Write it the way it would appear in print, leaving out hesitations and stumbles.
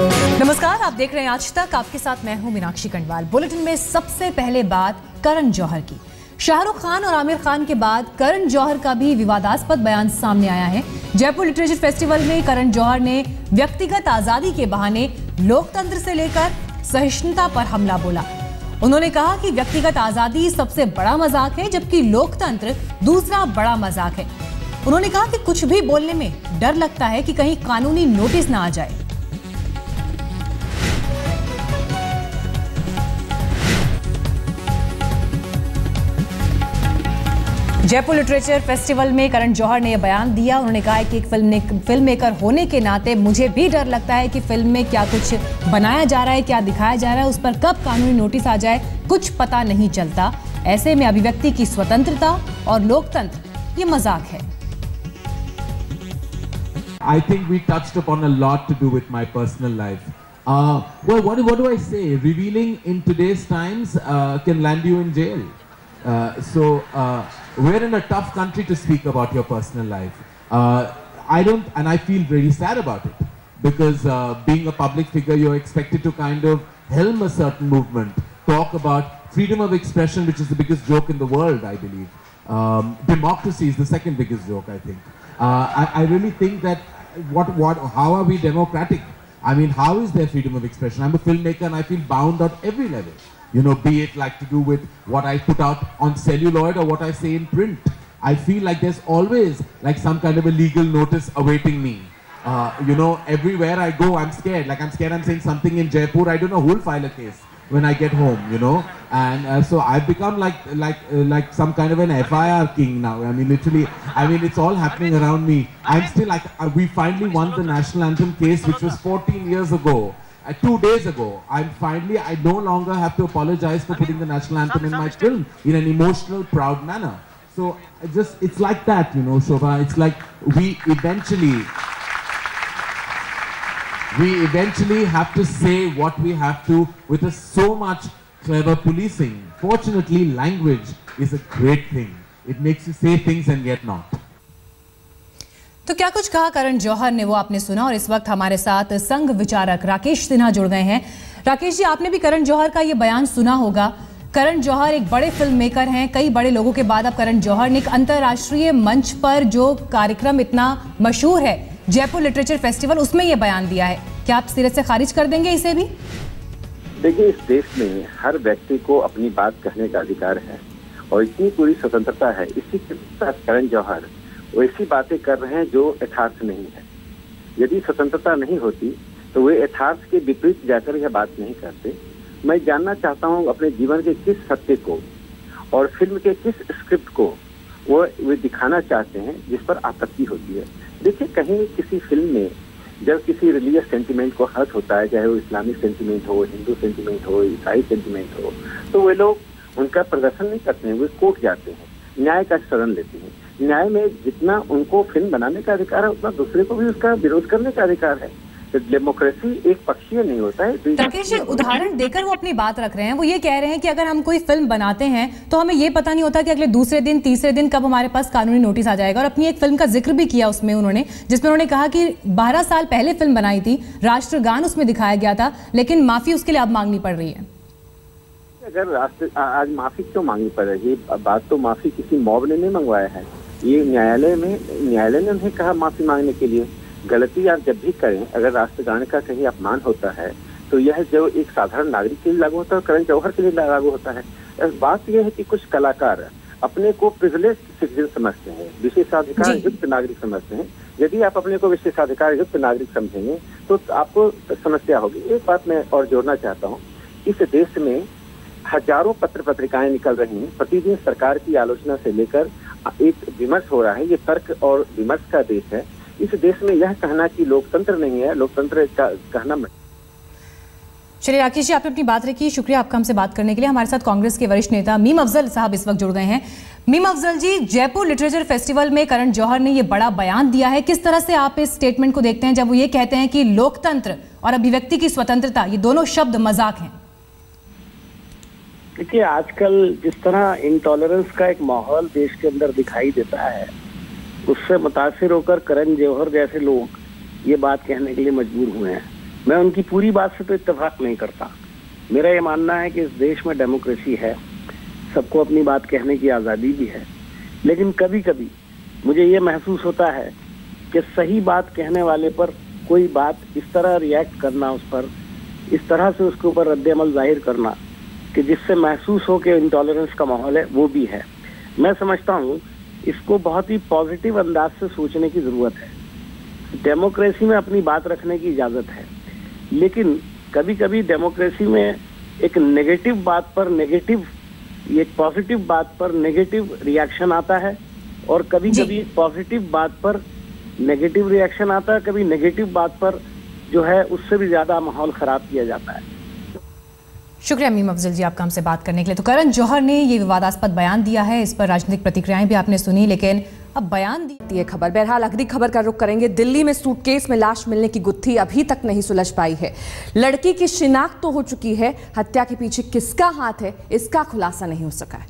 नमस्कार, आप देख रहे हैं आज तक। आपके साथ मैं हूं मीनाक्षी कंडवाल। बुलेटिन में सबसे पहले बात करण जौहर की। शाहरुख खान और आमिर खान के बाद करण जौहर का भी विवादास्पद बयान सामने आया है। जयपुर लिटरेचर फेस्टिवल में करण जौहर ने व्यक्तिगत आजादी के बहाने लोकतंत्र से लेकर सहिष्णुता पर हमला बोला। उन्होंने कहा कि व्यक्तिगत आजादी सबसे बड़ा मजाक है, जबकि लोकतंत्र दूसरा बड़ा मजाक है। उन्होंने कहा कि कुछ भी बोलने में डर लगता है कि कहीं कानूनी नोटिस ना आ जाए। जयपुर लिटरेचर फेस्टिवल में करण जौहर ने यह बयान दिया। उन्होंने कहा है कि एक फिल्म मेकर होने के नाते मुझे भी डर लगता है कि फिल्म में क्या कुछ बनाया जा रहा है, क्या दिखाया जा रहा है, उस पर कब कानूनी नोटिस आ जाए कुछ पता नहीं चलता। ऐसे में अभिव्यक्ति की स्वतंत्रता और लोकतंत्र ये मजाक है। I think we touched upon a lot to do with my personal life. Well, what do I say? Revealing in today's times can land you in jail. So we're in a tough country to speak about your personal life. And I feel really sad about it, because being a public figure, you're expected to kind of helm a certain movement, talk about freedom of expression, which is the biggest joke in the world, I believe. Democracy is the second biggest joke, I think. I really think that how are we democratic? I mean, how is there freedom of expression? I'm a filmmaker and I feel bound at every level. You know, be it like to do with what I put out on celluloid or what I say in print. I feel like there's always like some kind of a legal notice awaiting me. You know, everywhere I go, I'm scared. Like I'm scared I'm saying something in Jaipur. I don't know who'll file a case when I get home, you know. And so I've become like some kind of an FIR king now. I mean, literally, I mean, it's all happening around me. I'm still like, we finally won the national anthem case, which was 14 years ago. 2 days ago, I no longer have to apologize for putting the national anthem in my film in an emotional, proud manner. So it's like that, you know, Shobha. It's like we eventually have to say what we have to with so much clever policing. Fortunately, language is a great thing. It makes you say things and yet not. तो क्या कुछ कहा करण जौहर ने, वो आपने सुना। और इस वक्त हमारे साथ संघ विचारक राकेश सिन्हा जुड़ गए हैं। राकेश जी, आपने भी करण जौहर का ये बयान सुना होगा। करण जौहर एक बड़े फिल्म मेकर हैं। कई बड़े लोगों के बाद अब करण जौहर ने एक अंतर्राष्ट्रीय मंच पर जो कार्यक्रम इतना मशहूर है, जयपुर लिटरेचर फेस्टिवल, उसमें ये बयान दिया है। क्या आप सिरे से खारिज कर देंगे इसे भी? देखिए, इस देश में हर व्यक्ति को अपनी बात कहने का अधिकार है और इतनी पूरी स्वतंत्रता है। इसी के साथ करण जौहर वैसी बातें कर रहे हैं जो यथार्थ नहीं है। यदि स्वतंत्रता नहीं होती तो वे यथार्थ के विपरीत जाकर यह बात नहीं करते। मैं जानना चाहता हूं अपने जीवन के किस सत्य को और फिल्म के किस स्क्रिप्ट को वे दिखाना चाहते हैं जिस पर आपत्ति होती है। देखिए, कहीं किसी फिल्म में जब किसी रिलीजियस सेंटिमेंट को हर्ट होता है, चाहे वो इस्लामिक सेंटिमेंट हो, हिंदू सेंटिमेंट हो, ईसाई सेंटिमेंट हो, तो वे लोग उनका प्रदर्शन नहीं करते हैं, वे कोर्ट जाते हैं, न्याय का शरण लेते हैं। न्याय में जितना उनको फिल्म बनाने का अधिकार है, उतना दूसरे को भी उसका विरोध करने का अधिकार है। तो डेमोक्रेसी एक पक्षीय नहीं होता है। राकेश जी, उदाहरण देकर वो अपनी बात रख रहे हैं। वो ये कह रहे हैं कि अगर हम कोई फिल्म बनाते हैं तो हमें ये पता नहीं होता कि अगले दूसरे दिन, तीसरे दिन कब हमारे पास कानूनी नोटिस आ जाएगा। और अपनी एक फिल्म का जिक्र भी किया उसमें उन्होंने, जिसमें उन्होंने कहा कि 12 साल पहले फिल्म बनाई थी, राष्ट्रगान उसमें दिखाया गया था, लेकिन माफी उसके लिए अब मांगनी पड़ रही है। अगर आज माफी क्यों मांगनी पड़ रही है? बात तो माफी किसी मॉब ने नहीं मंगवाया है। ये न्यायालय ने उन्हें कहा माफी मांगने के लिए। गलती आप जब भी करें, अगर राष्ट्रगान का कहीं अपमान होता है तो यह जो एक साधारण नागरिक के लिए लागू होता है और करण जौहर के लिए लागू होता है। बात यह है कि कुछ कलाकार अपने को प्रिविलेज सिटीजन समझते हैं, विशेषाधिकार युक्त नागरिक समझते हैं। यदि आप अपने को विशेषाधिकार युक्त नागरिक समझेंगे तो आपको समस्या होगी। एक बात मैं और जोड़ना चाहता हूँ, इस देश में हजारों पत्र पत्रिकाएं निकल रही हैं। प्रतिदिन सरकार की आलोचना से लेकर एक विमर्श हो रहा है। ये तर्क और विमर्श का देश है। इस देश में यह कहना कि लोकतंत्र नहीं है, लोकतंत्र का कहना। चलिए राकेश जी, आपने अपनी बात रखी, शुक्रिया आपका हमसे बात करने के लिए। हमारे साथ कांग्रेस के वरिष्ठ नेता मीम अफजल साहब इस वक्त जुड़ गए हैं। मीम अफजल जी, जयपुर लिटरेचर फेस्टिवल में करण जौहर ने ये बड़ा बयान दिया है। किस तरह से आप इस स्टेटमेंट को देखते हैं जब वो ये कहते हैं कि लोकतंत्र और अभिव्यक्ति की स्वतंत्रता, ये दोनों शब्द मजाक हैं? देखिए, आजकल जिस तरह इंटॉलरेंस का एक माहौल देश के अंदर दिखाई देता है, उससे मुतासिर होकर करण जौहर जैसे लोग ये बात कहने के लिए मजबूर हुए हैं। मैं उनकी पूरी बात से तो इत्तेफाक नहीं करता। मेरा ये मानना है कि इस देश में डेमोक्रेसी है, सबको अपनी बात कहने की आज़ादी भी है, लेकिन कभी कभी मुझे ये महसूस होता है कि सही बात कहने वाले पर कोई बात इस तरह रिएक्ट करना, उस पर इस तरह से उसके ऊपर रद्द-ए-अमल जाहिर करना कि जिससे महसूस हो कि इंटॉलरेंस का माहौल है, वो भी है। मैं समझता हूँ इसको बहुत ही पॉजिटिव अंदाज से सोचने की ज़रूरत है। डेमोक्रेसी में अपनी बात रखने की इजाज़त है, लेकिन कभी कभी डेमोक्रेसी में एक नेगेटिव बात पर नेगेटिव, एक पॉजिटिव बात पर नेगेटिव रिएक्शन आता है, और कभी कभी पॉजिटिव बात पर नेगेटिव रिएक्शन आता है, कभी नेगेटिव बात पर जो है उससे भी ज्यादा माहौल खराब किया जाता है। शुक्रिया मीम अफजल जी आपका हमसे बात करने के लिए। तो करण जौहर ने ये विवादास्पद बयान दिया है, इस पर राजनीतिक प्रतिक्रियाएं भी आपने सुनी, लेकिन अब बयान दी ये खबर। बहरहाल अगली खबर का रुख करेंगे। दिल्ली में सूटकेस में लाश मिलने की गुत्थी अभी तक नहीं सुलझ पाई है। लड़की की शिनाख्त तो हो चुकी है, हत्या के पीछे किसका हाथ है इसका खुलासा नहीं हो सका है।